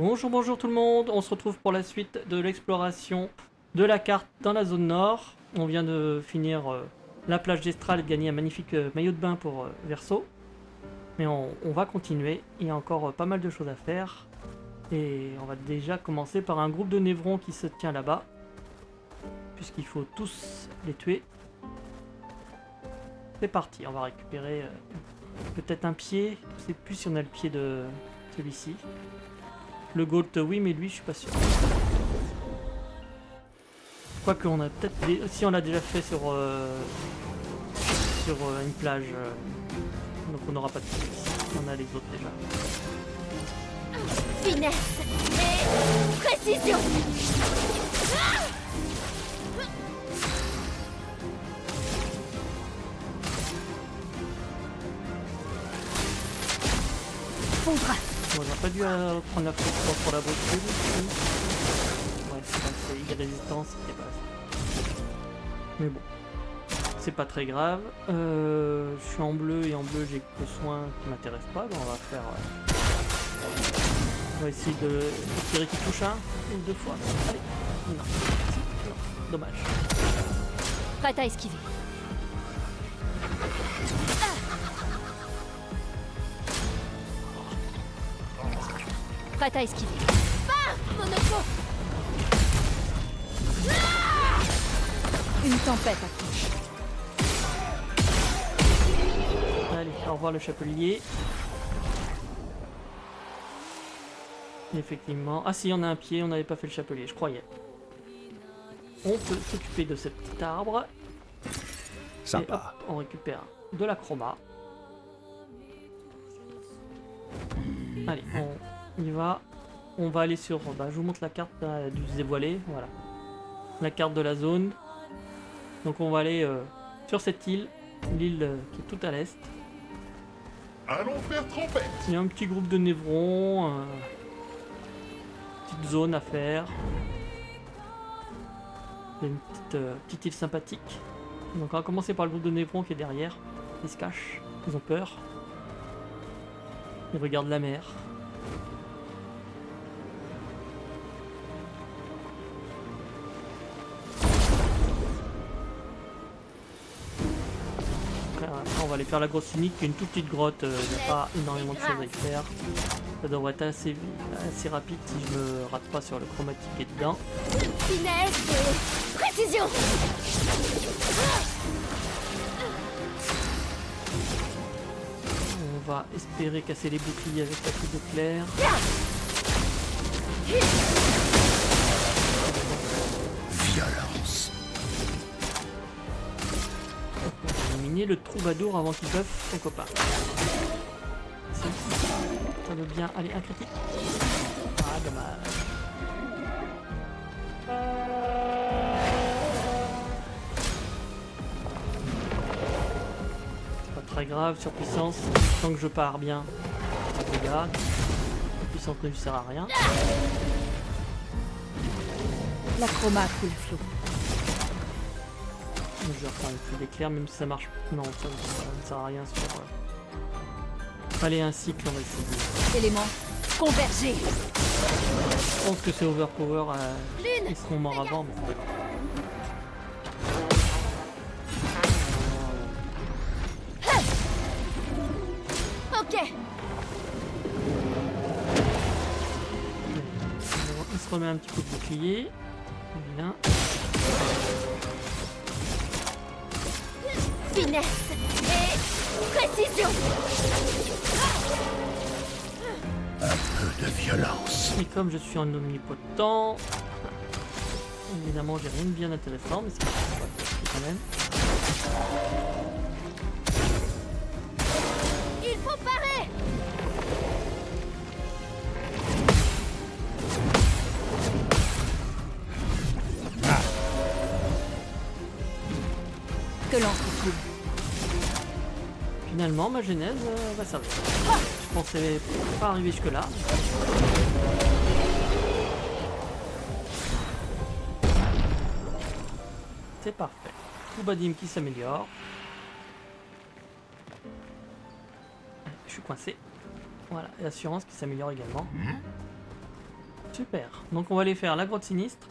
Bonjour, bonjour tout le monde, on se retrouve pour la suite de l'exploration de la carte dans la zone nord. On vient de finir la plage d'Estral et de gagner un magnifique maillot de bain pour Verso. Mais on va continuer, il y a encore pas mal de choses à faire. Et on va déjà commencer par un groupe de névrons qui se tient là-bas. Puisqu'il faut tous les tuer. C'est parti, on va récupérer peut-être un pied. Je sais plus si on a le pied de celui-ci. Le Gold, oui, mais lui, je suis pas sûr. Quoique, on a peut-être... Si, on l'a déjà fait sur une plage. Donc, on n'aura pas de soucis. On a les autres déjà. Finesse et précision. Fondra. Bon, j'aurais pas dû prendre la faute pour la brutule. Ouais, c'est pas c'est résistance, c'était pas assez. Mais bon, c'est pas très grave. Je suis en bleu et en bleu j'ai que soin qui m'intéresse pas. Donc on va faire. On va essayer de tirer qui touche un ou deux fois. Allez, non, non, dommage. Prête à esquiver. Prête à esquiver. Ah, Monoko. Une tempête approche. Allez, au revoir le chapelier. Effectivement. Ah si, on a un pied, on n'avait pas fait le chapelier, je croyais. On peut s'occuper de ce petit arbre. Sympa. Et hop, on récupère de la chroma. Allez, on y va. On va aller sur... Bah, je vous montre la carte du dévoilé. Voilà. La carte de la zone. Donc on va aller sur cette île. L'île qui est tout à l'est. Allons faire trompette. Il y a un petit groupe de névrons. Petite zone à faire. Il y a une petite île sympathique. Donc on va commencer par le groupe de névrons qui est derrière. Ils se cachent. Ils ont peur. Ils regardent la mer. Après, on va aller faire la grosse unique, qui est une toute petite grotte. Il n'y a pas énormément de choses à y faire. Ça devrait être assez rapide si je me rate pas sur le chromatique qui est dedans. Finesse et précision. On va espérer casser les boucliers avec la coupe de clair. Violence. On va éliminer le troubadour avant qu'il buffe son copain. Ça veut bien. Allez, un critique. Ah, dommage. C'est pas très grave, surpuissance. Tant que je pars bien. Regarde. Puissance ne lui sert à rien. La chroma coule flot. Je vais refaire une plus d'éclair, même si ça marche. Non, ça ne sert à rien sur. Allez, un cycle, on va essayer. Éléments convergés. Je pense que c'est overpower. Ils seront morts avant. Mais... Ok. Il se remet un petit coup de bouclier. Bien. Finesse et précision. Un peu de violence. Et comme je suis en omnipotent, évidemment j'ai rien de bien intéressant, mais c'est quand même. Il faut parer. Que l'encre coule. Finalement ma genèse va servir. Je pensais pas arriver jusque là. C'est parfait. Troubadim qui s'améliore. Je suis coincé. Voilà, et l'assurance qui s'améliore également. Super. Donc on va aller faire la grotte sinistre.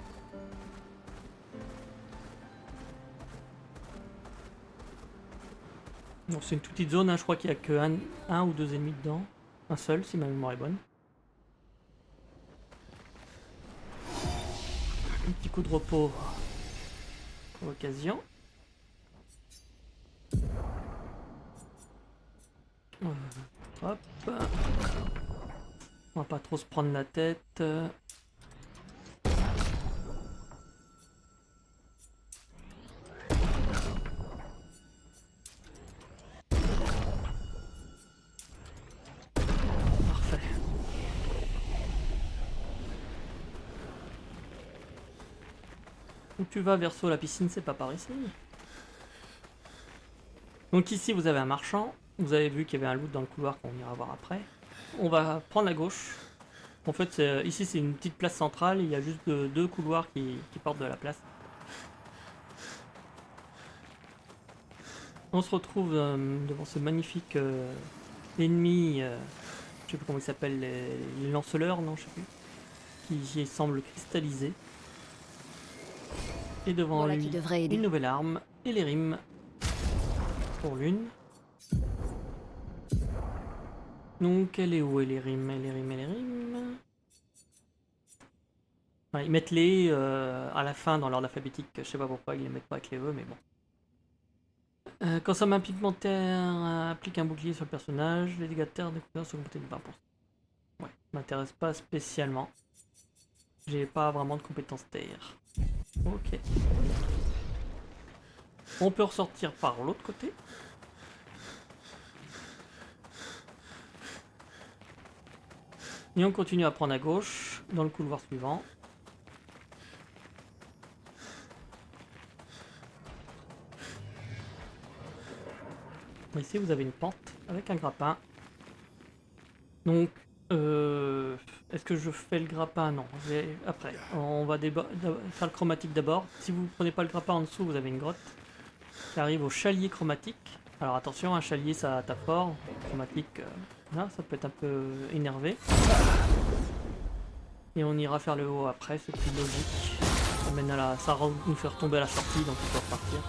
Donc c'est une toute petite zone, hein. Je crois qu'il n'y a que un ou deux ennemis dedans. Un seul, si ma mémoire est bonne. Un petit coup de repos pour l'occasion. Hop. On va pas trop se prendre la tête. Parfait. Où tu vas, Verso? La piscine, c'est pas par ici. Donc ici, vous avez un marchand. Vous avez vu qu'il y avait un loot dans le couloir qu'on ira voir après. On va prendre la gauche. En fait, ici, c'est une petite place centrale. Il y a juste deux couloirs qui portent de la place. On se retrouve devant ce magnifique ennemi. Je sais plus comment il s'appelle. Les lanceleurs, non, je sais plus. Qui semble cristallisé. Et devant Voilà lui, qui devrait aider. une nouvelle arme. Et les rimes. Pour l'une. Donc elle est où, elle est rimes, elle est rimes, elle est rimes. Ouais, ils mettent les à la fin dans l'ordre alphabétique, je sais pas pourquoi ils les mettent pas avec les E, mais bon. Consomme pigmentaire, applique un bouclier sur le personnage, les dégâts de terre de couleur sont augmentés de 20%. Ouais, m'intéresse pas spécialement. J'ai pas vraiment de compétences terre. Ok. On peut ressortir par l'autre côté. Et on continue à prendre à gauche dans le couloir suivant. Ici vous avez une pente avec un grappin. Donc est-ce que je fais le grappin? Non, après. On va faire le chromatique d'abord. Si vous ne prenez pas le grappin en dessous, vous avez une grotte qui arrive au chalier chromatique. Alors attention, un chalier ça tape fort. Chromatique, là, ça peut être un peu énervé. Et on ira faire le haut après, c'est plus logique. Ça mène à ça va nous faire tomber à la sortie, donc on peut repartir.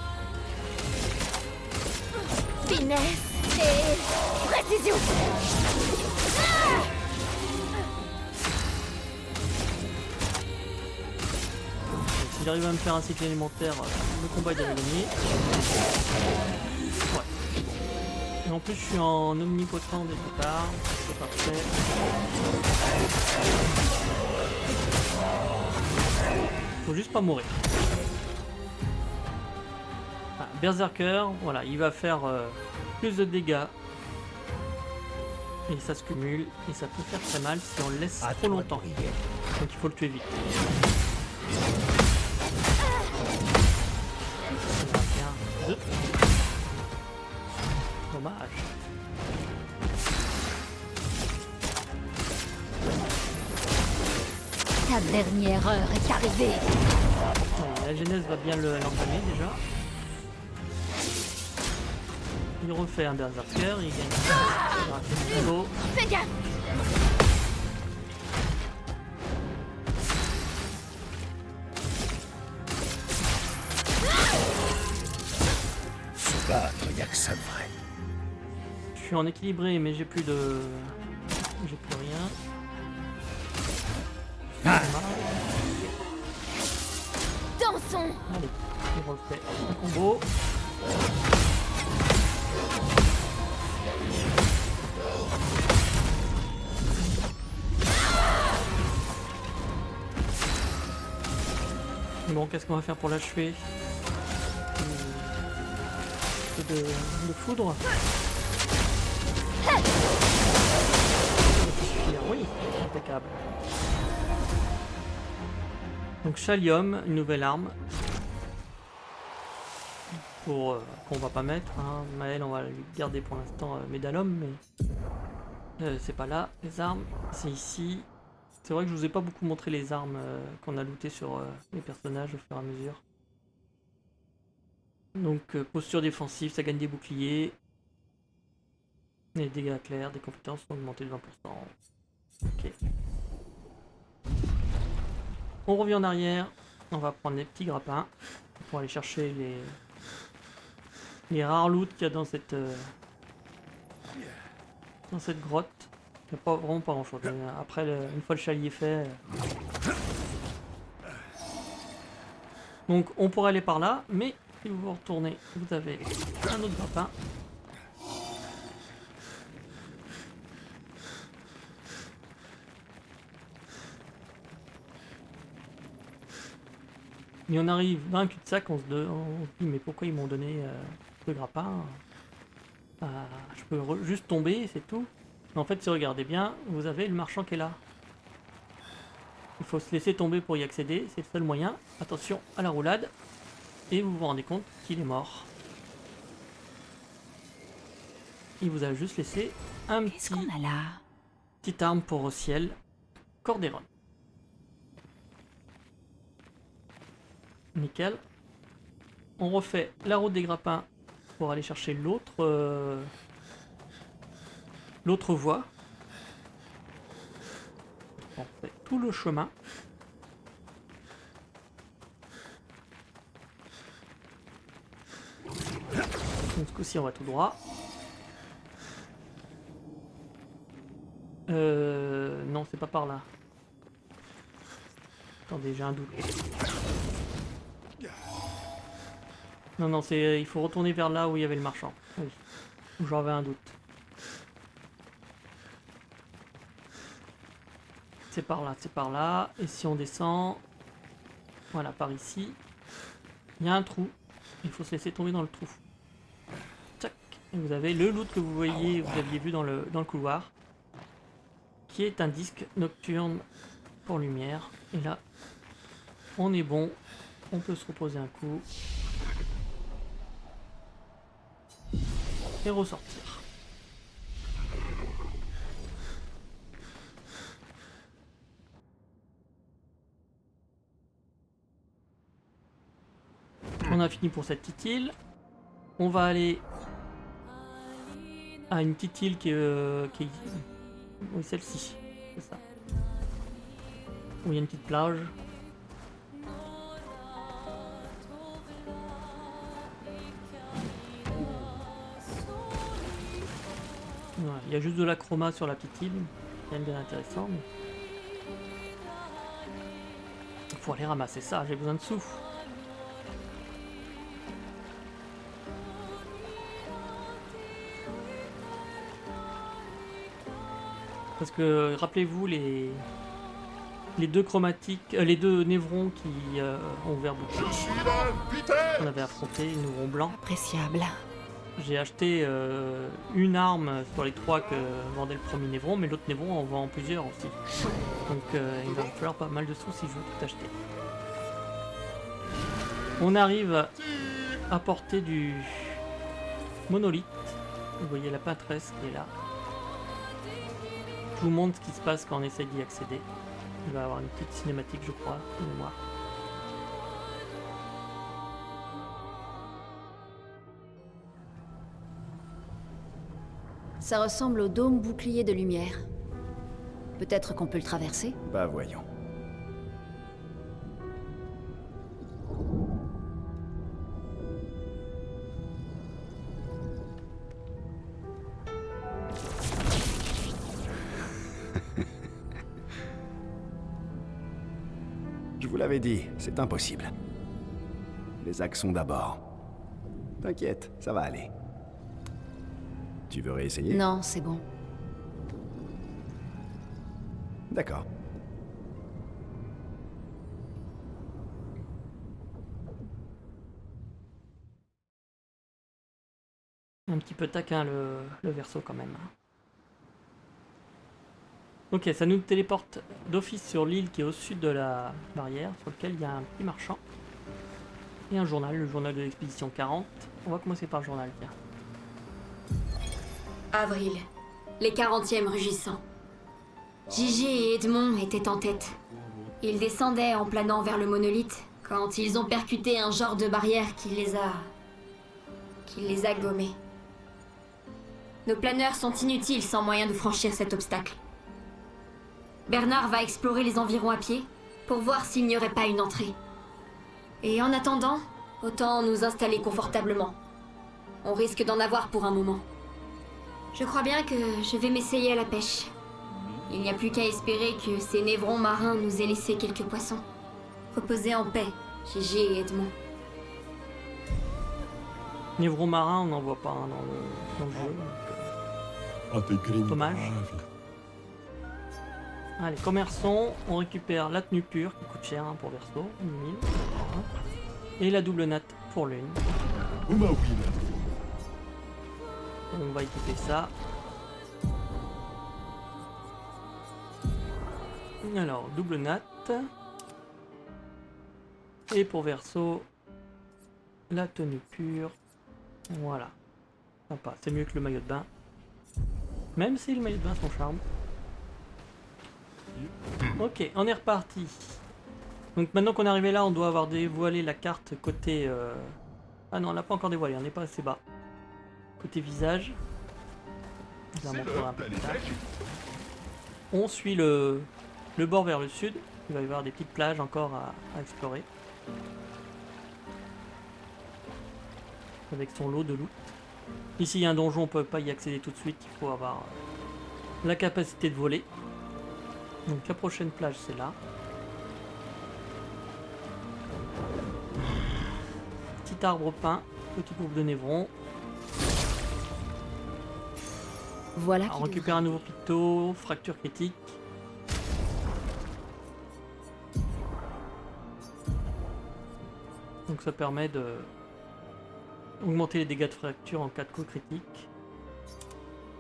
Finesse et précision. Si j'arrive à me faire un cycle élémentaire, le combat est déjà gagné. Ouais. Et en plus je suis en omnipotent dès le départ, c'est parfait. Faut juste pas mourir. Ah, Berserker, voilà, il va faire plus de dégâts. Et ça se cumule, et ça peut faire très mal si on le laisse trop longtemps. Donc il faut le tuer vite. Bien. Dommage. Ta dernière heure est arrivée. Ouais, la genèse va bien l'entamer déjà. Il refait un berserker, il gagne un combo. Fais gaffe. Se battre, y a que ça de vrai. Je suis en équilibré mais j'ai plus de... J'ai plus rien. Dansons. Allez, il refait un combo. Bon, qu'est-ce qu'on va faire pour l'achever? De foudre. Oui, impeccable. Donc Chalium, une nouvelle arme. Pour qu'on va pas mettre. Hein. Maël, on va lui garder pour l'instant Médalum, mais c'est pas là. Les armes, c'est ici. C'est vrai que je vous ai pas beaucoup montré les armes qu'on a lootées sur les personnages au fur et à mesure. Donc posture défensive, ça gagne des boucliers. Les dégâts clairs, des compétences sont augmentés de 20%. Ok. On revient en arrière. On va prendre les petits grappins pour aller chercher les rares loots qu'il y a dans cette grotte. Il n'y a vraiment pas grand chose. Après, une fois le chalier fait. Donc on pourrait aller par là, mais si vous vous retournez, vous avez un autre grappin. Et on arrive dans un cul-de-sac, on se dit mais pourquoi ils m'ont donné ce grappin? Je peux juste tomber, c'est tout. Mais en fait, si vous regardez bien, vous avez le marchand qui est là. Il faut se laisser tomber pour y accéder, c'est le seul moyen. Attention à la roulade. Et vous vous rendez compte qu'il est mort. Il vous a juste laissé un Qu'est-ce qu'on a là? petite arme pour au ciel. Cordéron. Nickel. On refait la route des grappins pour aller chercher l'autre voie. On fait tout le chemin. Donc ce coup-ci on va tout droit. Non, c'est pas par là. Attendez, j'ai un doute. Non, il faut retourner vers là où il y avait le marchand. Oui, où j'avais un doute. C'est par là, c'est par là. Et si on descend, voilà, par ici, il y a un trou. Il faut se laisser tomber dans le trou. Tac. Et vous avez le loot que vous voyez, vous aviez vu dans le couloir, qui est un disque nocturne pour lumière. Et là, on est bon. On peut se reposer un coup. Et ressortir. On a fini pour cette petite île. On va aller à une petite île qui est oui, celle-ci, c'est ça. Où il y a une petite plage. Voilà, il y a juste de la chroma sur la petite île. C'est bien intéressant. Mais... il faut aller ramasser ça, j'ai besoin de sous. Parce que rappelez-vous les deux chromatiques, les deux névrons qui ont ouvert boutique. Je suis là, vitesse! On avait affronté les névrons blancs. Appréciable. J'ai acheté une arme sur les 3 que vendait le premier névron, mais l'autre névron en vend plusieurs aussi. Donc il va me falloir pas mal de sous si je veux tout acheter. On arrive à portée du monolithe. Vous voyez la pâtresse qui est là. Je vous montre ce qui se passe quand on essaie d'y accéder. Il va y avoir une petite cinématique, je crois, de mémoire. Ça ressemble au dôme bouclier de lumière. Peut-être qu'on peut le traverser? Bah voyons. Je vous l'avais dit, c'est impossible. Les Axons d'abord. T'inquiète, ça va aller. Tu veux réessayer? Non, c'est bon. D'accord. Un petit peu taquin le verso quand même. Ok, ça nous téléporte d'office sur l'île qui est au sud de la barrière, sur lequel il y a un petit marchand. Et un journal, le journal de l'expédition 40. On va commencer par le journal, tiens. Avril, les 40e rugissants. Gigi et Edmond étaient en tête. Ils descendaient en planant vers le monolithe quand ils ont percuté un genre de barrière qui les a gommés. Nos planeurs sont inutiles sans moyen de franchir cet obstacle. Bernard va explorer les environs à pied, pour voir s'il n'y aurait pas une entrée. Et en attendant, autant nous installer confortablement. On risque d'en avoir pour un moment. Je crois bien que je vais m'essayer à la pêche. Il n'y a plus qu'à espérer que ces névrons marins nous aient laissé quelques poissons. Reposez en paix, Gigi et Edmond. Névron marin, on n'en voit pas hein, dans le jeu. Dommage. Allez, commerçons, on récupère la tenue pure qui coûte cher hein, pour Verso, 1000. Et la double natte pour l'une. On va équiper ça. Alors, double natte. Et pour Verso, la tenue pure. Voilà. Sympa, c'est mieux que le maillot de bain. Même si le maillot de bain a son charme. Ok, on est reparti. Donc maintenant qu'on est arrivé là, on doit avoir dévoilé la carte côté... Ah non, on l'a pas encore dévoilé, on n'est pas assez bas. Côté visage. Je la montrerai un peu plus tard. On suit le bord vers le sud. Il va y avoir des petites plages encore à explorer. Avec son lot de loot. Ici il y a un donjon, on peut pas y accéder tout de suite, il faut avoir la capacité de voler. Donc la prochaine plage c'est là. Petit arbre peint, petit groupe de névrons. Voilà On qui récupère un nouveau picto, fracture critique. Donc ça permet de augmenter les dégâts de fracture en cas de coup critique.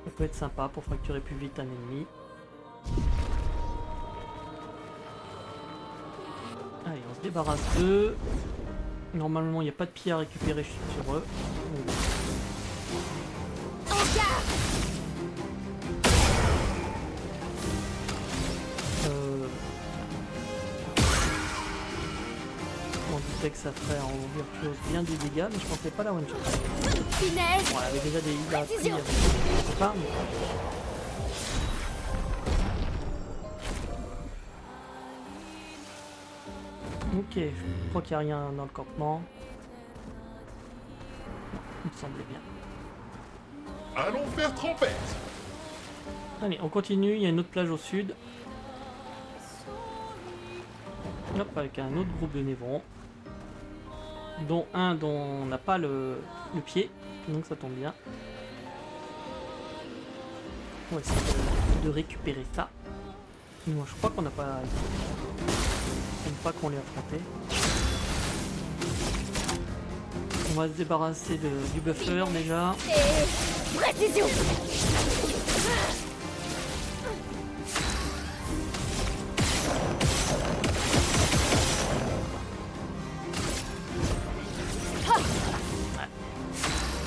Ça peut être sympa pour fracturer plus vite un ennemi. Allez, on se débarrasse d'eux. Normalement, il n'y a pas de pieds à récupérer sur eux. On doutait que ça ferait en virtuose bien des dégâts, mais je pensais pas la one shot. Finesse. Bon, elle avait déjà des heals à Précision. prix, je sais pas, mais... Ok, je crois qu'il n'y a rien dans le campement. Il me semblait bien. Allons faire trompette. Allez, on continue, il y a une autre plage au sud. Hop, avec un autre groupe de névrons. Dont un dont on n'a pas le pied, donc ça tombe bien. On va essayer de récupérer ça. Moi je crois qu'on n'a pas... Une fois qu'on l'ait affronté. On va se débarrasser du buffer déjà. Et précision.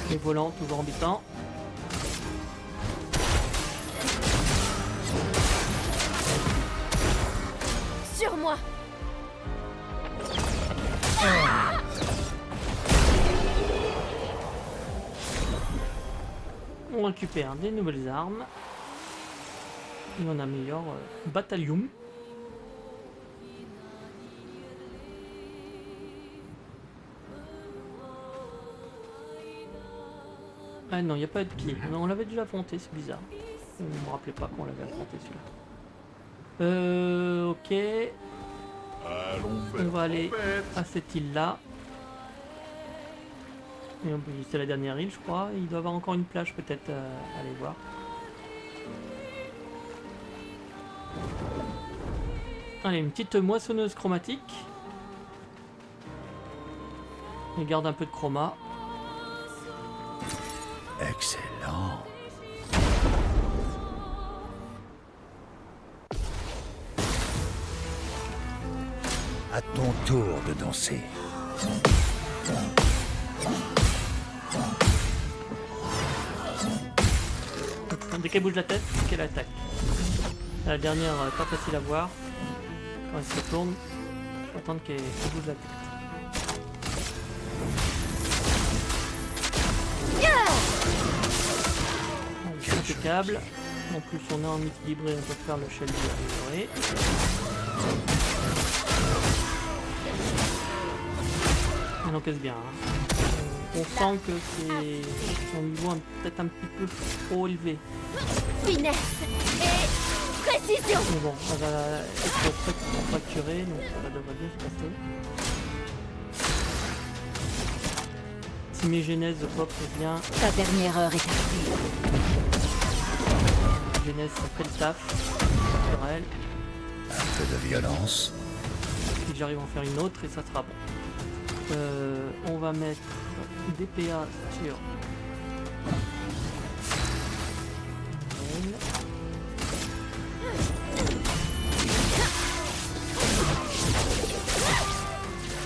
Les volants toujours embêtants. Sur moi. On récupère des nouvelles armes. Et on améliore Bataillum. Ah non, il n'y a pas de pied. Non, on l'avait déjà affronté, c'est bizarre. Je ne me rappelais pas qu'on l'avait affronté celui-là. Ok. Allons faire On va aller trompette. à cette île-là. Et c'est la dernière île, je crois. Il doit y avoir encore une plage, peut-être, à aller voir. Allez, une petite moissonneuse chromatique. Et garde un peu de chroma. Excellent. À ton tour de danser. Dès qu'elle bouge la tête, c'est qu'elle attaque. La dernière, pas facile à voir. Quand elle se tourne, faut attendre qu'elle bouge la tête. Allez, impeccable. En plus, on est en équilibré, on peut faire le shell amélioré. Il encaisse bien. Hein. On sent que c'est un niveau peut-être un petit peu trop élevé. Finesse et précision. Mais bon, elle va être fracturée, donc ça devrait bien se passer. Si mes genèses de pop revient, Ta dernière heure est arrivée. genèse ça fait le taf sur elle. Un peu de violence. Puis j'arrive à en faire une autre et ça sera bon. On va mettre des PA sur elle.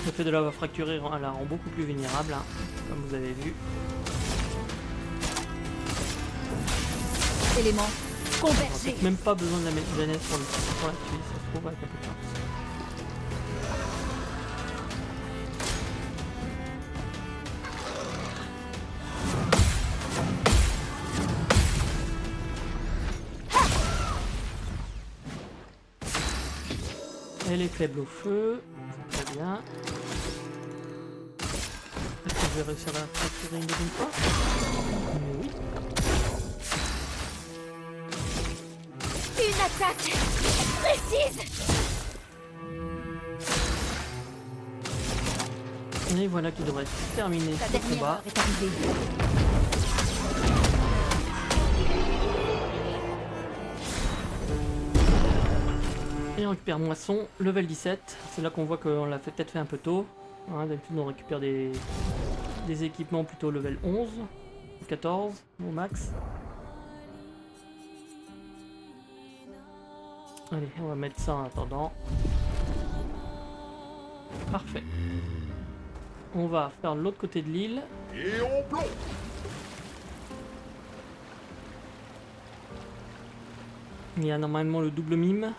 Le fait de l'avoir fracturée la rend beaucoup plus vulnérable, hein, comme vous avez vu. Élément On n'a convergé. peut-être même pas besoin de la mettre genèse pour la tuer, ça se trouve avec un peu de chance. Elle est faible au feu, c'est très bien. Est-ce que je vais réussir à la fracturer une deuxième fois? Oui. Une attaque précise. Et voilà qui devrait terminer Ta ce dernière combat. heure est arrivée. Et on récupère moisson, level 17. C'est là qu'on voit qu'on l'a peut-être fait un peu tôt. Hein, d'habitude on récupère des équipements plutôt level 11, 14 au max. Allez, on va mettre ça en attendant. Parfait. On va faire l'autre côté de l'île. Et on plombe. Il y a normalement le double mime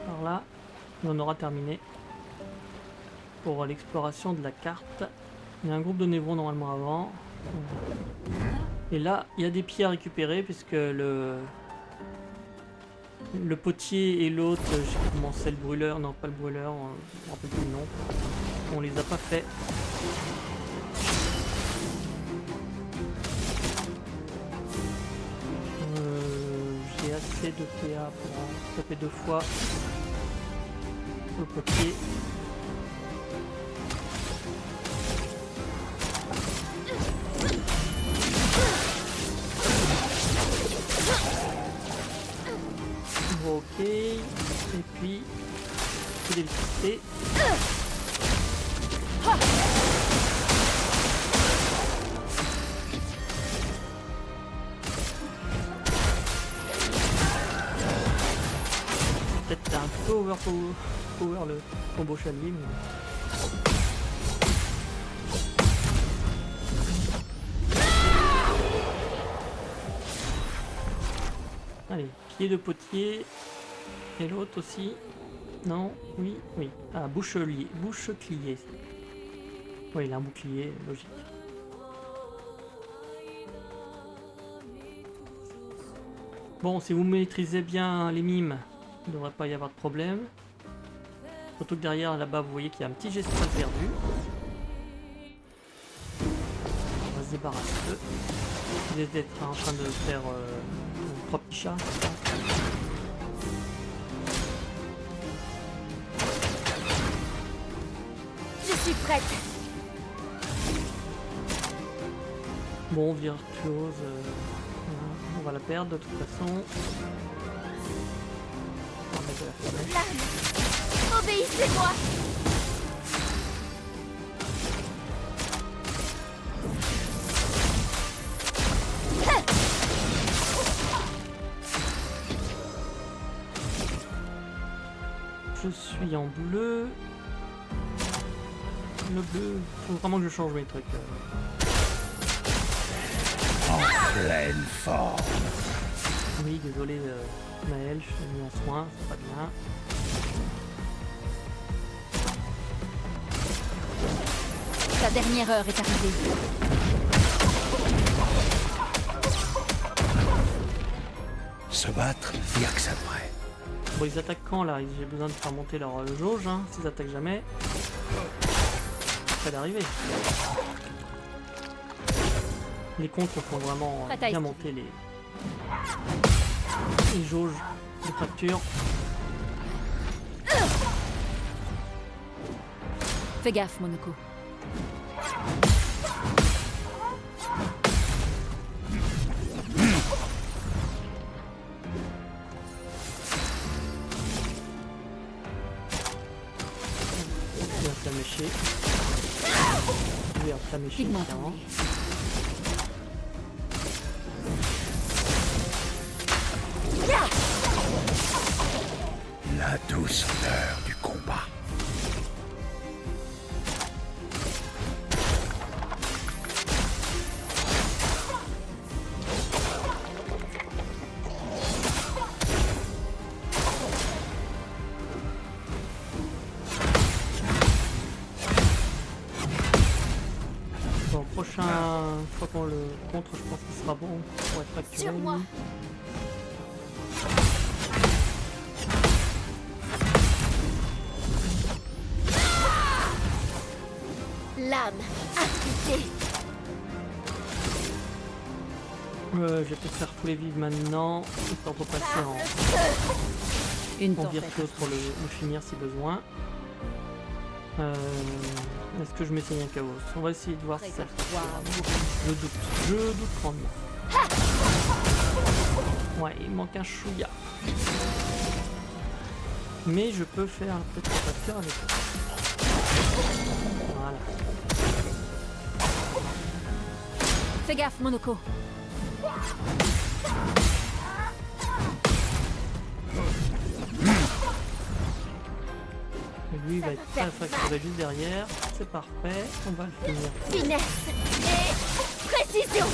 par là. Et on aura terminé pour l'exploration de la carte. Il y a un groupe de névrons normalement avant. Et là, il y a des pieds à récupérer puisque le potier et l'autre, je sais pas comment c'est, le brûleur, non pas le brûleur, je me rappelle plus le nom. On les a pas fait. J'ai assez de PA pour taper 2 fois le potier. Ok, et puis coup d'électricité. Peut-être un peu power le combo chalier, mais... Allez, pied de potier. Et l'autre aussi. Non, oui, oui. Ah, bouclier. Oui, il a un bouclier, logique. Bon, si vous maîtrisez bien les mimes, il ne devrait pas y avoir de problème. Surtout que derrière, là-bas, vous voyez qu'il y a un petit gestral perdu. On va se débarrasser d'eux. Vous êtes en train de faire 3 petits chats, c'est ça ? Je suis prête. Bon, virtuose, on va la perdre de toute façon. On va mettre de la faiblesse. L'arme. Obéissez-moi. Je suis en bleu. Le bleu, faut vraiment que je change mes trucs. En pleine forme. Oui, désolé Maël, je suis mis en soin, c'est pas bien. Ta dernière heure est arrivée. Se battre, y a que ça de vrai. Bon, ils attaquent quand là? J'ai besoin de faire monter leur jauge, hein, s'ils attaquent jamais. près d'arriver. Les contres font vraiment Prête à bien esquiver. monter les jauges de fracture. Fais gaffe, Monoko. Je vais flamécher. Je vais flamécher Pigment clairement. tombé. La douceur du combat. Bon, prochain fois qu'on le contre, je pense qu'il sera bon pour être fracturé. Sur moi. lui. Lame affûtée. Je vais peut-être faire tous les vives maintenant, histoire de passer Une en tempête. virtuose pour le finir si besoin. Est-ce que je m'essaye un chaos? On va essayer de voir si ça le fait. Je doute grandement. Ouais, il manque un chouïa. Mais je peux faire peut-être la facture avec ça. Voilà. Fais gaffe, Monoko. Et lui il va être fracturé juste derrière. C'est parfait. On va le finir. Finesse et précision.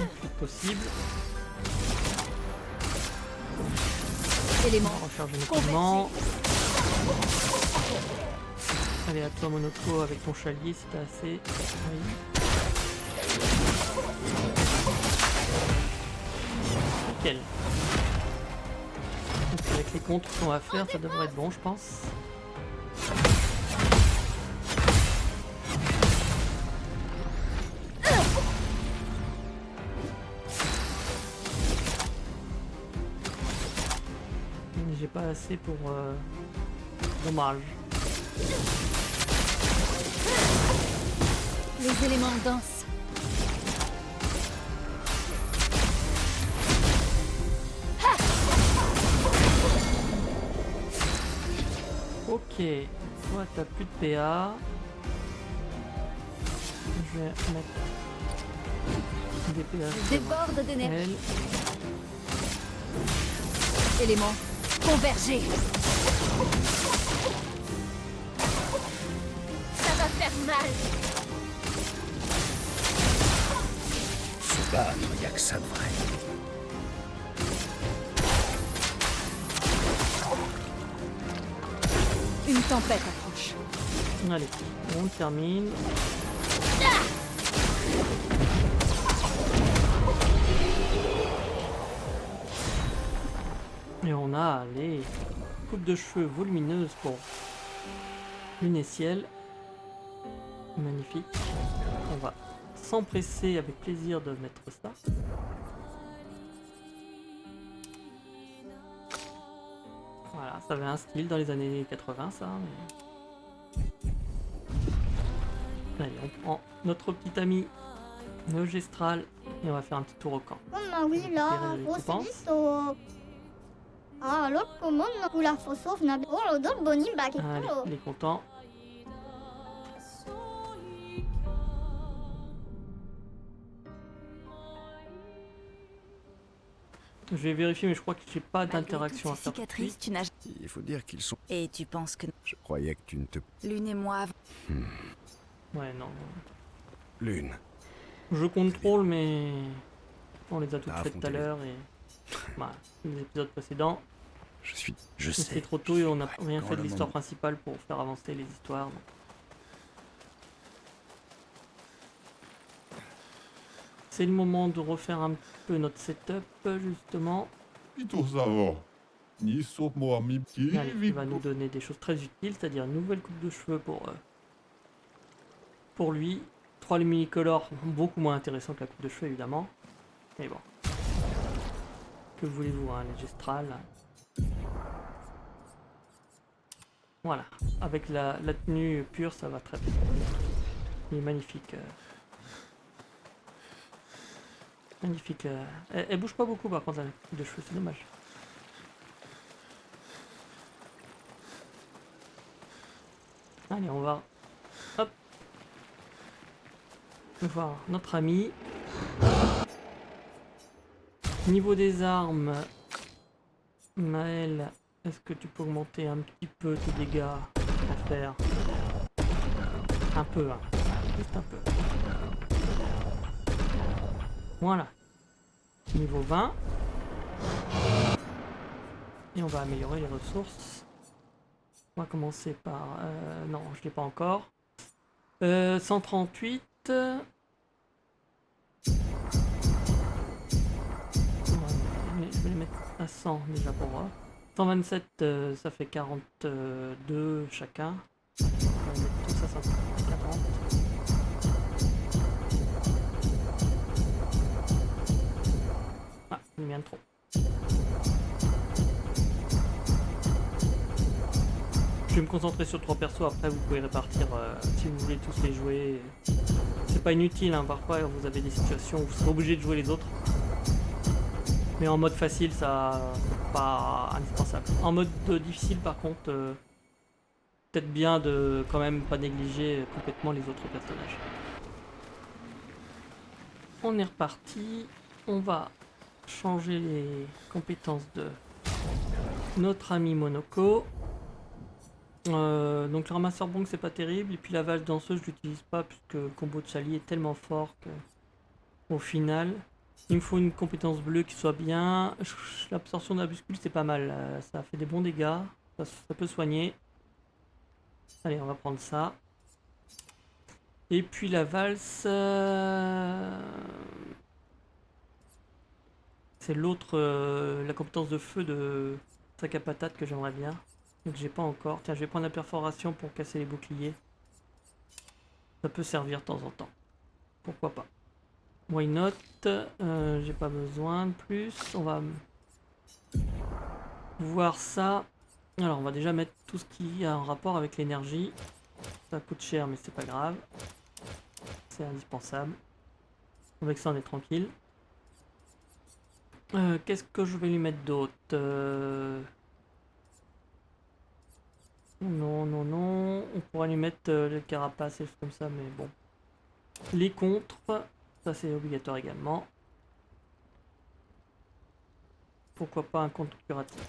Le plus possible. Élément. On va recharger nos pigments. Allez, à toi Monoko avec ton chalier si t'as assez. Oui. Nickel. Donc, avec les contres qu'on va faire, ça devrait être bon, je pense. J'ai pas assez pour dommage. Les éléments dansent. Ok, toi t'as plus de PA. Je vais mettre des PA sur Déborde d'énergie. elle. Élément convergé. Ça va faire mal. Se battre, y a que ça de vrai. Une tempête approche. Allez, on termine. Et on a les coupes de cheveux volumineuses pour Lune et Ciel. Magnifique. On va s'empresser avec plaisir de mettre ça. Voilà, ça avait un style dans les années 80 ça. Mais... Allez, on prend notre petit ami le Gestral et on va faire un petit tour au camp. Mamma Récupérer les récompenses. visto l'occo la fosofna del boni Allez, il est content. Je vais vérifier, mais je crois que j'ai pas d'interaction à faire tout de suite. Cicatrice, tu n'as. Il faut dire qu'ils sont... Et tu penses que Je croyais que tu ne te... Lune et moi avons. Ouais, non. Lune. Je contrôle, mais on les a toutes T'as faites tout à affronté l'heure et bah, les épisodes précédents. Je sais. C'est trop tôt et on n'a Ouais, rien quand fait de le l'histoire moment- principale pour faire avancer les histoires. donc. C'est le moment de refaire un peu notre setup justement. Il tout ça va. Allez, il va nous donner des choses très utiles, c'est-à-dire une nouvelle coupe de cheveux pour lui. 3 luminicolores, beaucoup moins intéressant que la coupe de cheveux évidemment. Mais bon. Que voulez-vous, hein, les gestrales. Voilà, avec la tenue pure, ça va très bien. Il est magnifique. Magnifique. Elle bouge pas beaucoup par contre, la coupe de cheveux, c'est dommage. Allez, on va hop voir notre ami. Niveau des armes, Maël, est-ce que tu peux augmenter un petit peu tes dégâts à faire? Un peu, hein. Juste un peu. Voilà. Niveau 20. Et on va améliorer les ressources. On va commencer par... non, je ne l'ai pas encore. 138. Je vais les mettre à 100 déjà pour moi. 127, ça fait 42 chacun. On va mettre tous à 140. Ah, il vient de trop. Je vais me concentrer sur 3 persos, après vous pouvez répartir si vous voulez tous les jouer. C'est pas inutile, hein. Parfois vous avez des situations où vous serez obligé de jouer les autres. Mais en mode facile, ça c'est pas indispensable. En mode difficile par contre, peut-être bien de quand même pas négliger complètement les autres personnages. On est reparti, on va changer les compétences de notre ami Monoko. Donc le ramasseur bong c'est pas terrible, et puis la valse danseuse je l'utilise pas puisque le combo de Sally est tellement fort que au final il me faut une compétence bleue qui soit bien. L'absorption de la bascule c'est pas mal, ça fait des bons dégâts, ça peut soigner. Allez, on va prendre ça. Et puis la valse, c'est l'autre, la compétence de feu de sac à patate que j'aimerais bien. Donc j'ai pas encore. Tiens, je vais prendre la perforation pour casser les boucliers. Ça peut servir de temps en temps. Pourquoi pas. Why not? J'ai pas besoin de plus. On va voir ça. Alors on va déjà mettre tout ce qui a un rapport avec l'énergie. Ça coûte cher mais c'est pas grave. C'est indispensable. Avec ça on est tranquille. Qu'est-ce que je vais lui mettre d'autre? Non, non, non. On pourra lui mettre le carapace et choses comme ça, mais bon. Les contres, ça c'est obligatoire également. Pourquoi pas un contre curatif.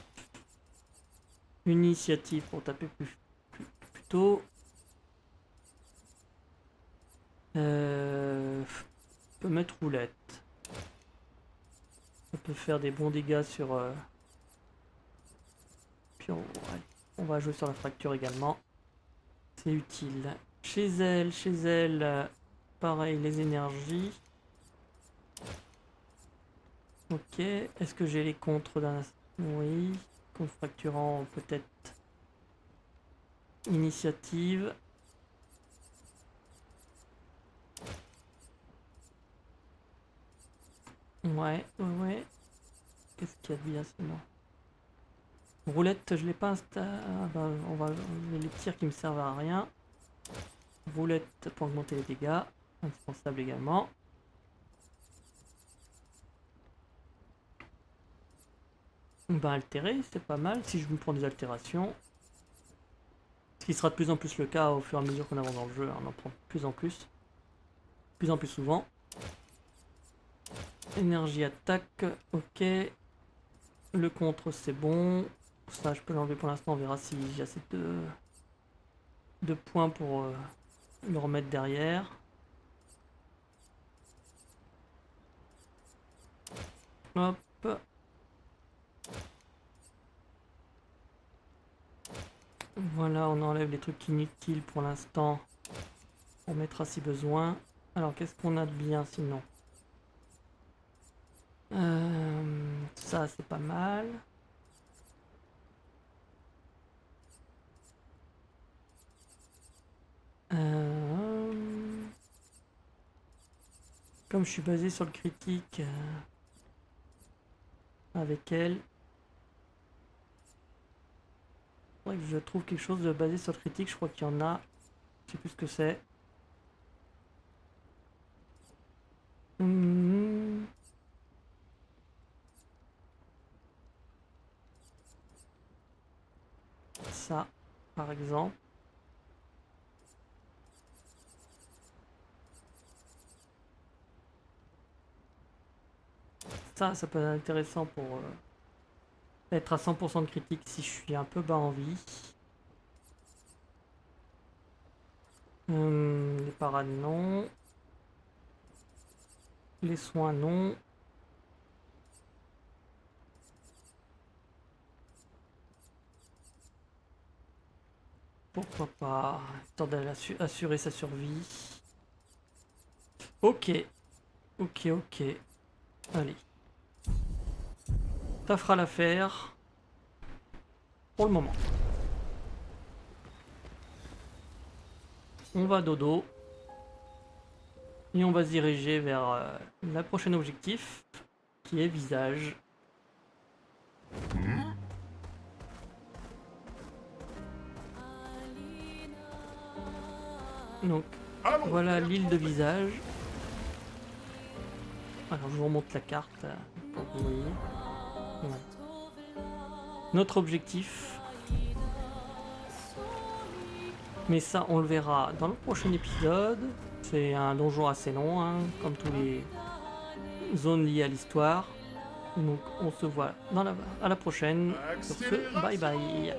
Une initiative pour taper plus tôt. On peut mettre roulette. Ça peut faire des bons dégâts sur... Puis on va jouer sur la fracture également. C'est utile. Chez elle, pareil, les énergies. Ok. Est-ce que j'ai les contres d'un... Oui. Contre fracturant, peut-être. Initiative. Ouais. Qu'est-ce qu'il y a de bien sinon? Roulette, je l'ai pas installé. Ah bah, on va les tirs qui me servent à rien. Roulette pour augmenter les dégâts. Indispensable également. Bah altérer, c'est pas mal si je me prends des altérations. Ce qui sera de plus en plus le cas au fur et à mesure qu'on avance dans le jeu. On en prend de plus en plus. De plus en plus souvent. Énergie attaque, ok. Le contre c'est bon. Ça je peux l'enlever pour l'instant, on verra si j'ai assez de points pour le remettre derrière. Hop. Voilà, on enlève les trucs inutiles pour l'instant. On mettra si besoin. Alors qu'est-ce qu'on a de bien sinon? Ça c'est pas mal. Comme je suis basé sur le critique avec elle, faudrait que je trouve quelque chose de basé sur le critique. Je crois qu'il y en a. Je sais plus ce que c'est. Ça, par exemple. Ça peut être intéressant pour être à 100% de critique si je suis un peu bas en vie. Les parades non. Les soins non. Pourquoi pas, histoire d'assurer sa survie. Ok. Allez. Ça fera l'affaire. Pour le moment. On va dodo. Et on va se diriger vers la prochaine objectif, qui est visage. Donc, voilà l'île de visage. Alors, je vous remonte la carte pour que vous voyez. Ouais. Notre objectif. Mais ça, on le verra dans le prochain épisode. C'est un donjon assez long, hein, comme tous les zones liées à l'histoire. Donc, on se voit à la prochaine. Sur ce, bye bye.